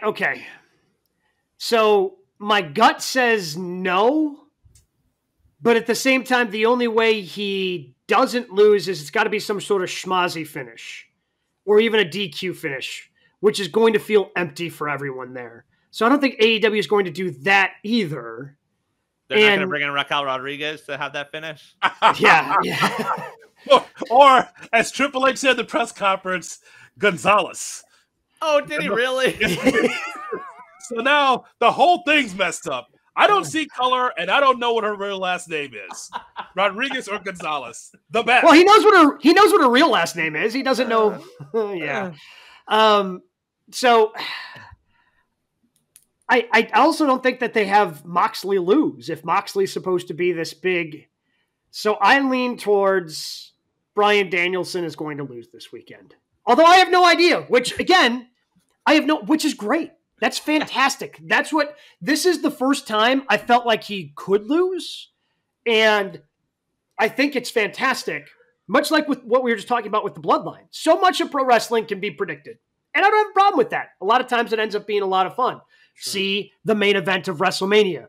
Okay. So my gut says no, but at the same time, the only way he doesn't lose is it's got to be some sort of schmozzy finish or even a DQ finish, which is going to feel empty for everyone there. So I don't think AEW is going to do that either. They're not going to bring in Raquel Rodriguez to have that finish? Yeah. or as Triple H said at the press conference, Gonzalez. Oh, did he really? So now the whole thing's messed up. I don't see color, and I don't know what her real last name is. Rodriguez or Gonzalez. The best. Well, he knows what her real last name is. He doesn't know. Yeah. So I also don't think that they have Moxley lose if Moxley's supposed to be this big. So I lean towards Bryan Danielson is going to lose this weekend. Although I have no idea, which is great. That's fantastic. This is the first time I felt like he could lose. And I think it's fantastic. Much like with what we were just talking about with the bloodline. So much of pro wrestling can be predicted. And I don't have a problem with that. A lot of times it ends up being a lot of fun. Sure. See the main event of WrestleMania.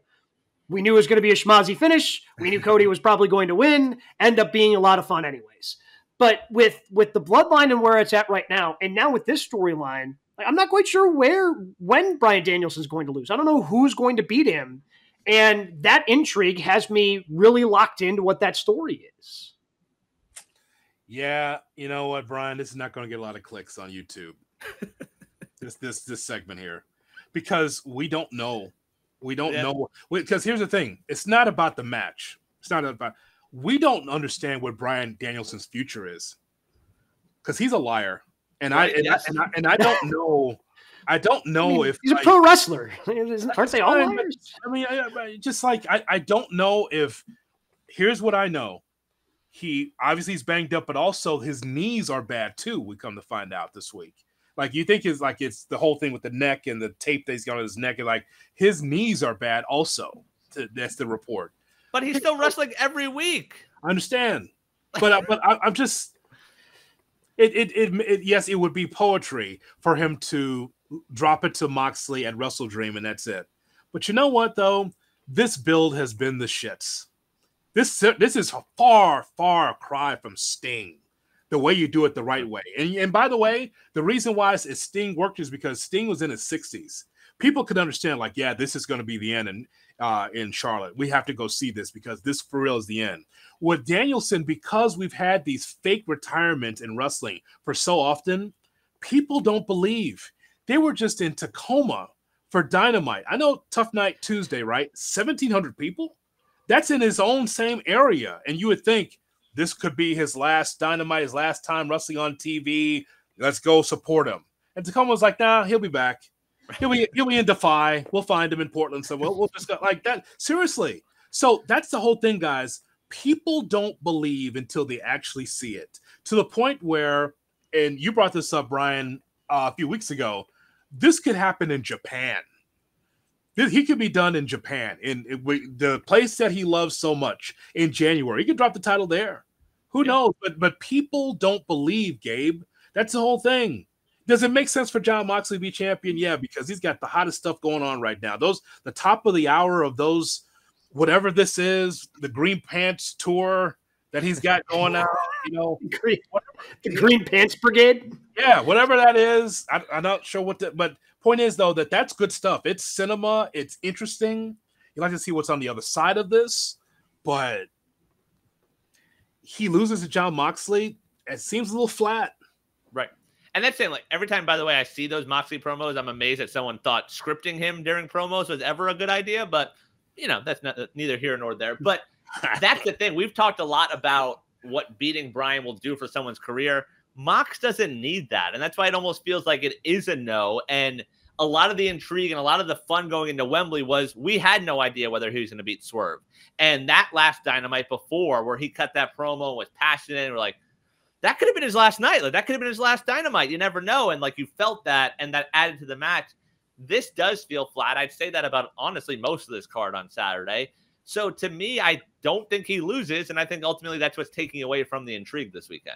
We knew it was going to be a schmozzy finish. We knew Cody was probably going to win. End up being a lot of fun anyways. But with the bloodline and where it's at right now, and now with this storyline, I'm not quite sure when Bryan Danielson's going to lose. I don't know who's going to beat him. And that intrigue has me really locked into what that story is. Yeah, you know what, Brian? This is not going to get a lot of clicks on YouTube. this segment here. Because we don't know. We don't know. Because here's the thing. It's not about the match. We don't understand what Bryan Danielson's future is. Because he's a liar. And I don't know. I don't know if he's a pro wrestler. Aren't they all liars? I mean, I don't know if. Here's what I know. He obviously he's banged up, but also his knees are bad too. We come to find out this week. Like you think it's the whole thing with the neck and the tape that he's got on his neck, and like his knees are bad also. That's the report. But he's still wrestling every week. I understand, but I'm just. Yes, it would be poetry for him to drop it to Moxley at WrestleDream, and that's it. But you know what, though? This build has been the shits. This is a far cry from Sting, the way you do it the right way. And by the way, the reason why Sting worked is because Sting was in his 60s. People could understand, like, yeah, this is going to be the end in Charlotte. We have to go see this because this for real is the end. With Danielson, because we've had these fake retirements in wrestling for so often, people don't believe. They were just in Tacoma for Dynamite. I know Tough Night Tuesday, right? 1,700 people? That's in his own same area. And you would think this could be his last Dynamite, his last time wrestling on TV. Let's go support him. And Tacoma was like, nah, he'll be back. He'll be in Defy. We'll find him in Portland. So we'll just go like that. Seriously. So that's the whole thing, guys. People don't believe until they actually see it. To the point where, and you brought this up, Brian, a few weeks ago, this could happen in Japan. He could be done in Japan, in the place that he loves so much in January. He could drop the title there. Who knows? But people don't believe, Gabe. That's the whole thing. Does it make sense for Jon Moxley to be champion? Yeah, because he's got the hottest stuff going on right now. The top of the hour of those, whatever this is, the Green Pants tour that he's got going on, the Green Pants Brigade. Yeah, whatever that is. I'm not sure but point is though that's good stuff. It's cinema. It's interesting. You like to see what's on the other side of this, but he loses to Jon Moxley. It seems a little flat. Right. And that's saying, like, every time, by the way, I see those Moxley promos, I'm amazed that someone thought scripting him during promos was ever a good idea. But, that's neither here nor there. But that's the thing. We've talked a lot about what beating Bryan will do for someone's career. Mox doesn't need that. And that's why it almost feels like it is a no. And a lot of the intrigue and a lot of the fun going into Wembley was we had no idea whether he was going to beat Swerve. And that last Dynamite before, where he cut that promo and was passionate, and we're like, that could have been his last night. Like, that could have been his last Dynamite. You never know. And like, you felt that, and that added to the match. This does feel flat. I'd say that about, honestly, most of this card on Saturday. So to me, I don't think he loses. And I think ultimately that's what's taking away from the intrigue this weekend.